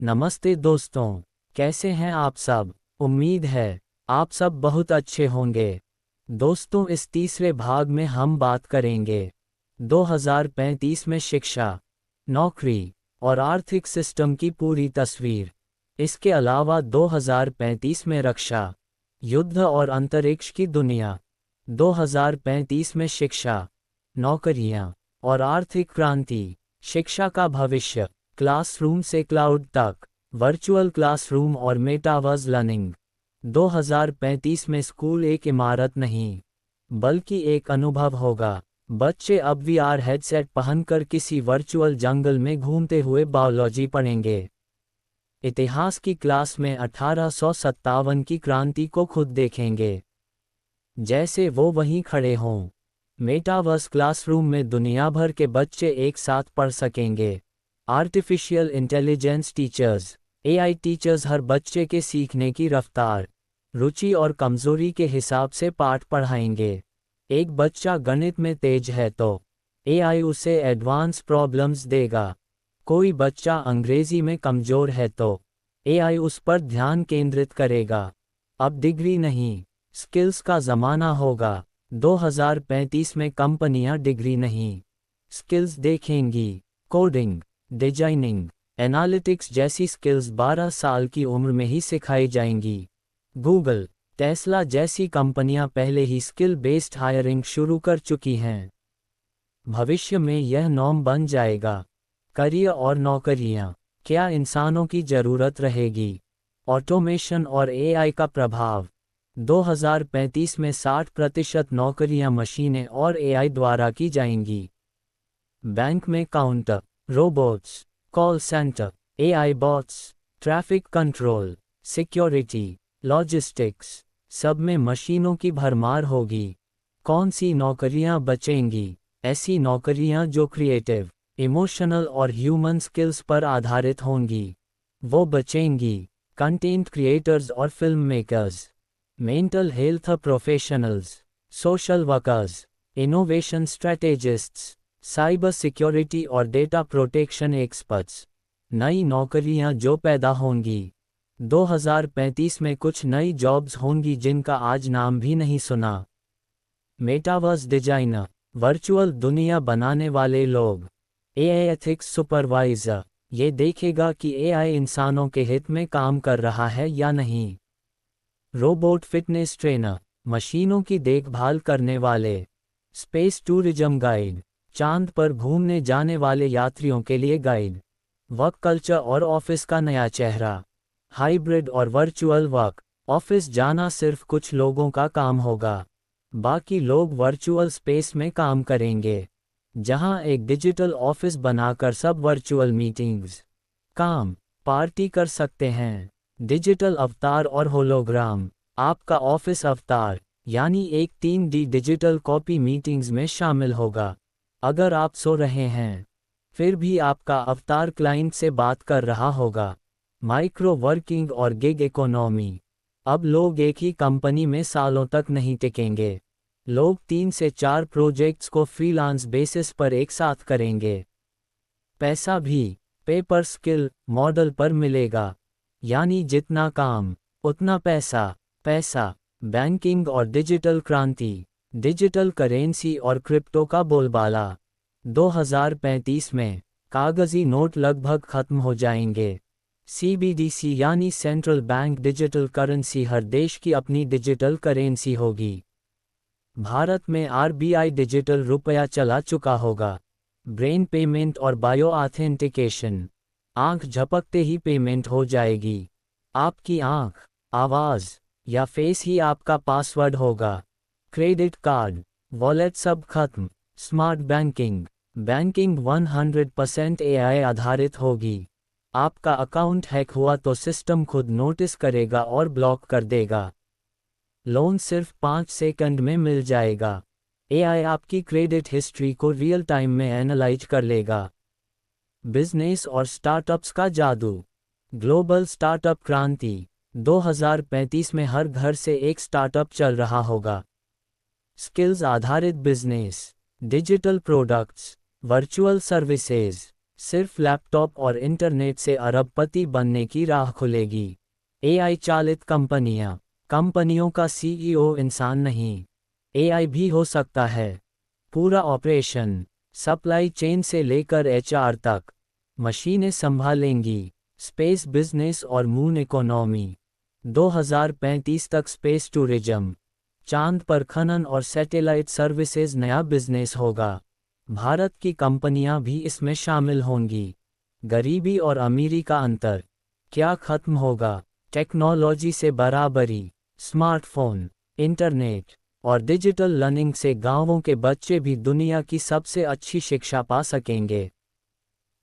नमस्ते दोस्तों, कैसे हैं आप सब। उम्मीद है आप सब बहुत अच्छे होंगे। दोस्तों, इस तीसरे भाग में हम बात करेंगे 2035 में शिक्षा, नौकरी और आर्थिक सिस्टम की पूरी तस्वीर। इसके अलावा 2035 में रक्षा, युद्ध और अंतरिक्ष की दुनिया। 2035 में शिक्षा, नौकरियां और आर्थिक क्रांति। शिक्षा का भविष्य, क्लासरूम से क्लाउड तक, वर्चुअल क्लासरूम और मेटावर्स लर्निंग। 2035 में स्कूल एक इमारत नहीं, बल्कि एक अनुभव होगा। बच्चे अब वीआर हेडसेट पहनकर किसी वर्चुअल जंगल में घूमते हुए बायोलॉजी पढ़ेंगे। इतिहास की क्लास में 1857 की क्रांति को खुद देखेंगे, जैसे वो वहीं खड़े हों। मेटावर्स क्लासरूम में दुनिया भर के बच्चे एक साथ पढ़ सकेंगे। Artificial intelligence teachers, AI teachers हर बच्चे के सीखने की रफ्तार, रुचि और कमजोरी के हिसाब से पाठ पढ़ाएंगे। एक बच्चा गणित में तेज है तो एआई उसे एडवांस प्रॉब्लम्स देगा। कोई बच्चा अंग्रेजी में कमजोर है तो एआई उस पर ध्यान केंद्रित करेगा। अब डिग्री नहीं, स्किल्स का ज़माना होगा। 2035 में कंपनियां डिग्री नहीं, स्किल्स देखेंगी। कोडिंग, डिजाइनिंग, एनालिटिक्स जैसी स्किल्स 12 साल की उम्र में ही सिखाई जाएंगी। गूगल, टेस्ला जैसी कंपनियां पहले ही स्किल बेस्ड हायरिंग शुरू कर चुकी हैं। भविष्य में यह नॉर्म बन जाएगा। करियर और नौकरियां, क्या इंसानों की ज़रूरत रहेगी। ऑटोमेशन और एआई का प्रभाव। 2035 में 60% नौकरियां मशीनें और एआई द्वारा की जाएंगी। बैंक में counter, robots, call centre, AI bots, traffic control, security, logistics, सब में मशीनों की भरमार होगी। कौन सी नौकरियां बचेंगी? ऐसी नौकरियां जो क्रिएटिव, इमोशनल और ह्यूमन स्किल्स पर आधारित होंगी, वो बचेंगी। कंटेंट क्रिएटर्स और film makers, mental health professionals, social workers, innovation strategists, cyber security और डेटा प्रोटेक्शन एक्सपर्ट्स। नई नौकरियां जो पैदा होंगी। 2035 में कुछ नई जॉब्स होंगी जिनका आज नाम भी नहीं सुना। मेटावर्स डिजाइनर, वर्चुअल दुनिया बनाने वाले लोग। एआई एथिक्स सुपरवाइजर, ये देखेगा कि एआई इंसानों के हित में काम कर रहा है या नहीं। रोबोट फिटनेस ट्रेनर, मशीनों की देखभाल करने वाले। स्पेस टूरिज्म गाइड, चांद पर घूमने जाने वाले यात्रियों के लिए गाइड। वर्क कल्चर और ऑफिस का नया चेहरा। हाइब्रिड और वर्चुअल वर्क, ऑफिस जाना सिर्फ कुछ लोगों का काम होगा, बाकी लोग वर्चुअल स्पेस में काम करेंगे, जहां एक डिजिटल ऑफिस बनाकर सब वर्चुअल मीटिंग्स, काम, पार्टी कर सकते हैं। डिजिटल अवतार और होलोग्राम, आपका ऑफिस अवतार यानी एक 3D डिजिटल कॉपी मीटिंग्स में शामिल होगा। अगर आप सो रहे हैं, फिर भी आपका अवतार क्लाइंट से बात कर रहा होगा। माइक्रो वर्किंग और गिग इकोनॉमी, अब लोग एक ही कंपनी में सालों तक नहीं टिकेंगे। लोग 3 से 4 प्रोजेक्ट्स को फ्रीलांस बेसिस पर एक साथ करेंगे। पैसा भी पेपर स्किल मॉडल पर मिलेगा, यानी जितना काम उतना पैसा। पैसा, बैंकिंग और डिजिटल क्रांति, डिजिटल करेंसी और क्रिप्टो का बोलबाला। 2035 में कागजी नोट लगभग खत्म हो जाएंगे। सीबीडीसी यानी सेंट्रल बैंक डिजिटल करेंसी, हर देश की अपनी डिजिटल करेंसी होगी। भारत में आरबीआई डिजिटल रुपया चला चुका होगा। ब्रेन पेमेंट और बायो ऑथेंटिकेशन, आंख झपकते ही पेमेंट हो जाएगी। आपकी आंख, आवाज़ या फेस ही आपका पासवर्ड होगा। क्रेडिट कार्ड, वॉलेट सब खत्म। स्मार्ट बैंकिंग, बैंकिंग 100% एआई आधारित होगी। आपका अकाउंट हैक हुआ तो सिस्टम खुद नोटिस करेगा और ब्लॉक कर देगा। लोन सिर्फ 5 सेकंड में मिल जाएगा। एआई आपकी क्रेडिट हिस्ट्री को रियल टाइम में एनालाइज कर लेगा। बिजनेस और स्टार्टअप्स का जादू, ग्लोबल स्टार्टअप क्रांति। 2035 में हर घर से एक स्टार्टअप चल रहा होगा। स्किल्स आधारित business, digital products, virtual services, सिर्फ लैपटॉप और इंटरनेट से अरबपति बनने की राह खुलेगी। एआई चालित कंपनियों का सीईओ इंसान नहीं, एआई भी हो सकता है। पूरा ऑपरेशन, सप्लाई चेन से लेकर एचआर तक, मशीनें संभालेंगी। स्पेस बिजनेस और मून इकोनॉमी। 2035 तक स्पेस टूरिज्म, चांद पर खनन और सैटेलाइट सर्विसेज नया बिजनेस होगा। भारत की कंपनियां भी इसमें शामिल होंगी। गरीबी और अमीरी का अंतर क्या खत्म होगा? टेक्नोलॉजी से बराबरी, स्मार्टफोन, इंटरनेट और डिजिटल लर्निंग से गांवों के बच्चे भी दुनिया की सबसे अच्छी शिक्षा पा सकेंगे।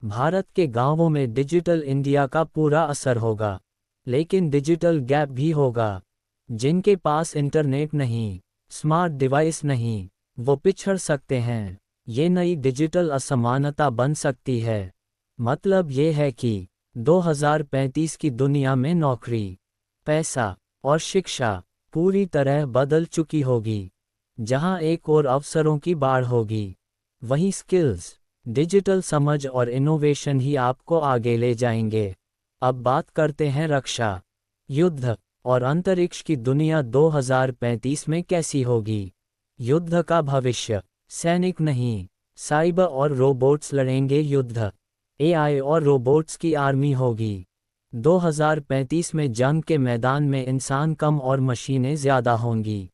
भारत के गांवों में डिजिटल इंडिया का पूरा असर होगा, लेकिन डिजिटल गैप भी होगा। जिनके पास इंटरनेट नहीं, स्मार्ट डिवाइस नहीं, वो पिछड़ सकते हैं। ये नई डिजिटल असमानता बन सकती है। मतलब ये है कि 2035 की दुनिया में नौकरी, पैसा और शिक्षा पूरी तरह बदल चुकी होगी। जहां एक और अवसरों की बाढ़ होगी, वहीं स्किल्स, डिजिटल समझ और इनोवेशन ही आपको आगे ले जाएंगे। अब बात करते हैं रक्षा, युद्ध और अंतरिक्ष की दुनिया 2035 में कैसी होगी। युद्ध का भविष्य, सैनिक नहीं, साइबर और रोबोट्स लड़ेंगे युद्ध। एआई और रोबोट्स की आर्मी होगी। 2035 में जंग के मैदान में इंसान कम और मशीनें ज़्यादा होंगी।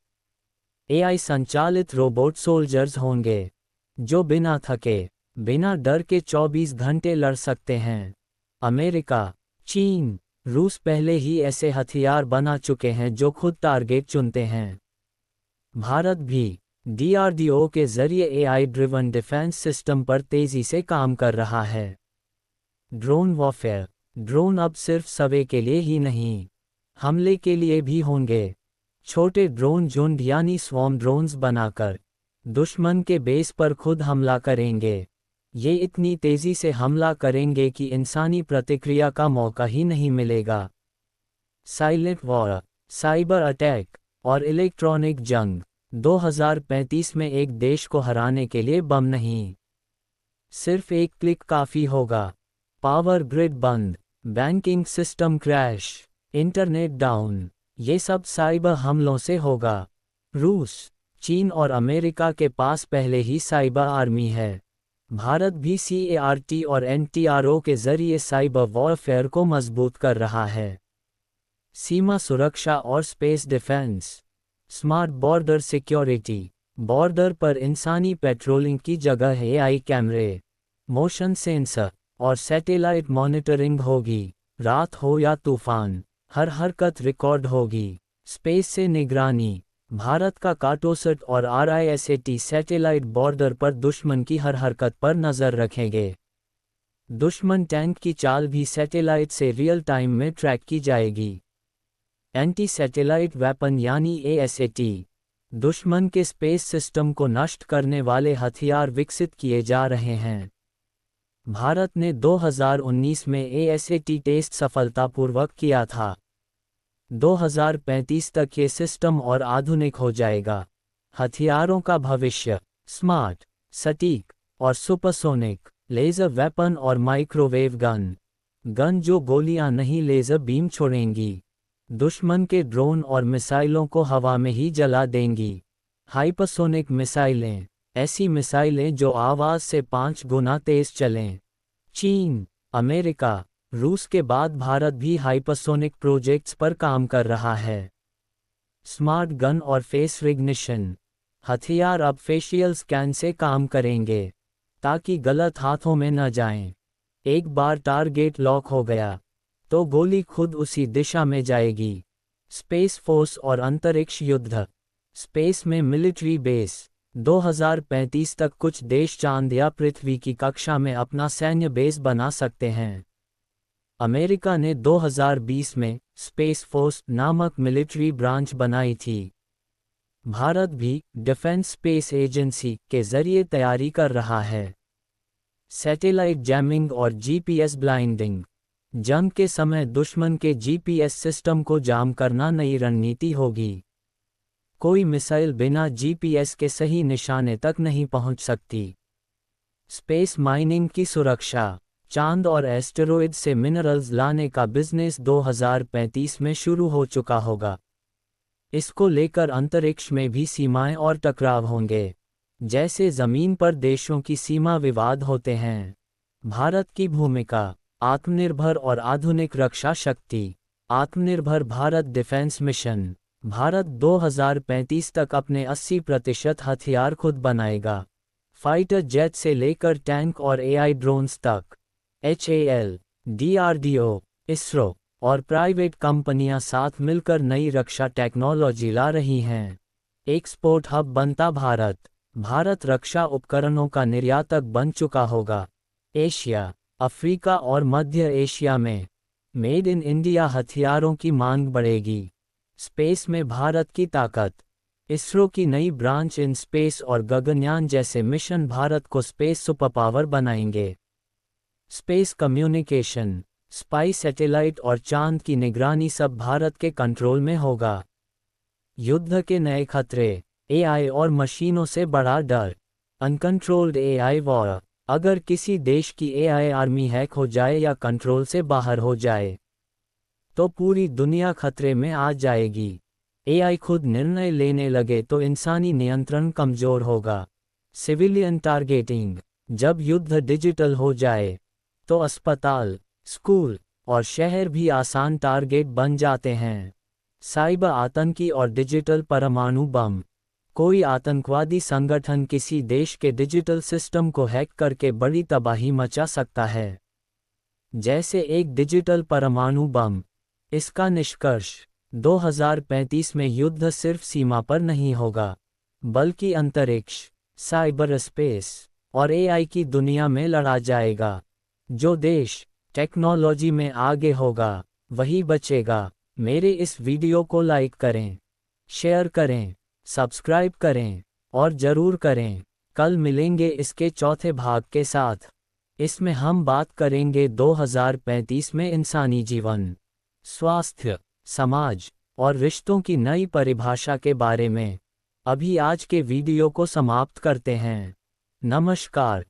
एआई संचालित रोबोट सोल्जर्स होंगे, जो बिना थके, बिना डर के 24 घंटे लड़ सकते हैं। अमेरिका, चीन, रूस पहले ही ऐसे हथियार बना चुके हैं जो खुद टारगेट चुनते हैं। भारत भी डीआरडीओ के जरिए एआई ड्रिवन डिफेंस सिस्टम पर तेजी से काम कर रहा है। ड्रोन वॉरफेयर, ड्रोन अब सिर्फ सर्वे के लिए ही नहीं, हमले के लिए भी होंगे। छोटे ड्रोन झुंड यानी स्वॉर्म ड्रोन्स बनाकर दुश्मन के बेस पर खुद हमला करेंगे। ये इतनी तेजी से हमला करेंगे कि इंसानी प्रतिक्रिया का मौका ही नहीं मिलेगा। साइलेंट वॉर, साइबर अटैक और इलेक्ट्रॉनिक जंग। 2035 में एक देश को हराने के लिए बम नहीं, सिर्फ एक क्लिक काफ़ी होगा। पावर ग्रिड बंद, banking system crash, internet down, ये सब साइबर हमलों से होगा। रूस, चीन और अमेरिका के पास पहले ही साइबर आर्मी है। भारत भी सीएआरटी और एनटीआरओ के जरिए साइबर वॉरफेयर को मजबूत कर रहा है। सीमा सुरक्षा और space defence, smart border security, border पर इंसानी पेट्रोलिंग की जगह एआई कैमरे, मोशन सेंसर और सैटेलाइट मॉनिटरिंग होगी। रात हो या तूफान, हर हरकत रिकॉर्ड होगी। स्पेस से निगरानी, भारत का कार्टोसैट और आरआईएसएटी सैटेलाइट बॉर्डर पर दुश्मन की हर हरकत पर नज़र रखेंगे। दुश्मन टैंक की चाल भी सैटेलाइट से रियल टाइम में ट्रैक की जाएगी। एंटी सैटेलाइट वेपन यानी एएसएटी, दुश्मन के स्पेस सिस्टम को नष्ट करने वाले हथियार विकसित किए जा रहे हैं। भारत ने 2019 में एएसएटी टेस्ट सफलतापूर्वक किया था। 2035 तक ये सिस्टम और आधुनिक हो जाएगा। हथियारों का भविष्य, स्मार्ट, सटीक और सुपरसोनिक, लेज़र वेपन और माइक्रोवेव गन जो गोलियां नहीं लेज़र बीम छोड़ेंगी, दुश्मन के ड्रोन और मिसाइलों को हवा में ही जला देंगी। हाइपरसोनिक मिसाइलें, ऐसी मिसाइलें जो आवाज़ से 5 गुना तेज चलें। चीन, अमेरिका, रूस के बाद भारत भी हाइपरसोनिक प्रोजेक्ट्स पर काम कर रहा है। स्मार्ट गन और फेस रिकग्निशन, हथियार अब फेशियल स्कैन से काम करेंगे, ताकि गलत हाथों में न जाएं। एक बार टारगेट लॉक हो गया, तो गोली खुद उसी दिशा में जाएगी। स्पेस फोर्स और अंतरिक्ष युद्ध, स्पेस में मिलिट्री बेस। 2035 तक कुछ देश चांद या पृथ्वी की कक्षा में अपना सैन्य बेस बना सकते हैं। अमेरिका ने 2020 में स्पेस फोर्स नामक मिलिट्री ब्रांच बनाई थी। भारत भी डिफेंस स्पेस एजेंसी के जरिए तैयारी कर रहा है। सैटेलाइट जैमिंग और जीपीएस ब्लाइंडिंग, जंग के समय दुश्मन के जीपीएस सिस्टम को जाम करना नई रणनीति होगी। कोई मिसाइल बिना जीपीएस के सही निशाने तक नहीं पहुंच सकती। स्पेस माइनिंग की सुरक्षा, चांद और एस्टेरॉयड से मिनरल्स लाने का बिजनेस 2035 में शुरू हो चुका होगा। इसको लेकर अंतरिक्ष में भी सीमाएं और टकराव होंगे, जैसे जमीन पर देशों की सीमा विवाद होते हैं। भारत की भूमिका, आत्मनिर्भर और आधुनिक रक्षा शक्ति। आत्मनिर्भर भारत डिफेंस मिशन। भारत 2035 तक अपने 80% हथियार खुद बनाएगा। फाइटर जेट से लेकर टैंक और एआई ड्रोन्स तक। HAL, DRDO, इसरो और प्राइवेट कंपनियां साथ मिलकर नई रक्षा टेक्नोलॉजी ला रही हैं। एक्सपोर्ट हब बनता भारत। भारत रक्षा उपकरणों का निर्यातक बन चुका होगा। एशिया, अफ्रीका और मध्य एशिया में मेड इन इंडिया हथियारों की मांग बढ़ेगी। स्पेस में भारत की ताकत। इसरो की नई ब्रांच इन स्पेस और गगनयान जैसे मिशन भारत को स्पेस सुपर पावर बनाएंगे। स्पेस कम्युनिकेशन, स्पाई सैटेलाइट और चांद की निगरानी सब भारत के कंट्रोल में होगा। युद्ध के नए खतरे, AI और मशीनों से बड़ा डर। Uncontrolled AI war. अगर किसी देश की AI आर्मी हैक हो जाए या कंट्रोल से बाहर हो जाए, तो पूरी दुनिया खतरे में आ जाएगी। AI खुद निर्णय लेने लगे तो इंसानी नियंत्रण कमजोर होगा। सिविलियन टारगेटिंग, जब युद्ध डिजिटल हो जाए, तो अस्पताल, स्कूल और शहर भी आसान टारगेट बन जाते हैं। साइबर आतंकी और डिजिटल परमाणु बम। कोई आतंकवादी संगठन किसी देश के डिजिटल सिस्टम को हैक करके बड़ी तबाही मचा सकता है, जैसे एक डिजिटल परमाणु बम। इसका निष्कर्ष, 2035 में युद्ध सिर्फ सीमा पर नहीं होगा, बल्कि अंतरिक्ष, साइबर स्पेस और AI की दुनिया में लड़ा जाएगा। जो देश टेक्नोलॉजी में आगे होगा, वही बचेगा। मेरे इस वीडियो को लाइक करें, शेयर करें, सब्सक्राइब करें और ज़रूर करें। कल मिलेंगे इसके चौथे भाग के साथ। इसमें हम बात करेंगे 2035 में इंसानी जीवन, स्वास्थ्य, समाज और रिश्तों की नई परिभाषा के बारे में। अभी आज के वीडियो को समाप्त करते हैं। नमस्कार।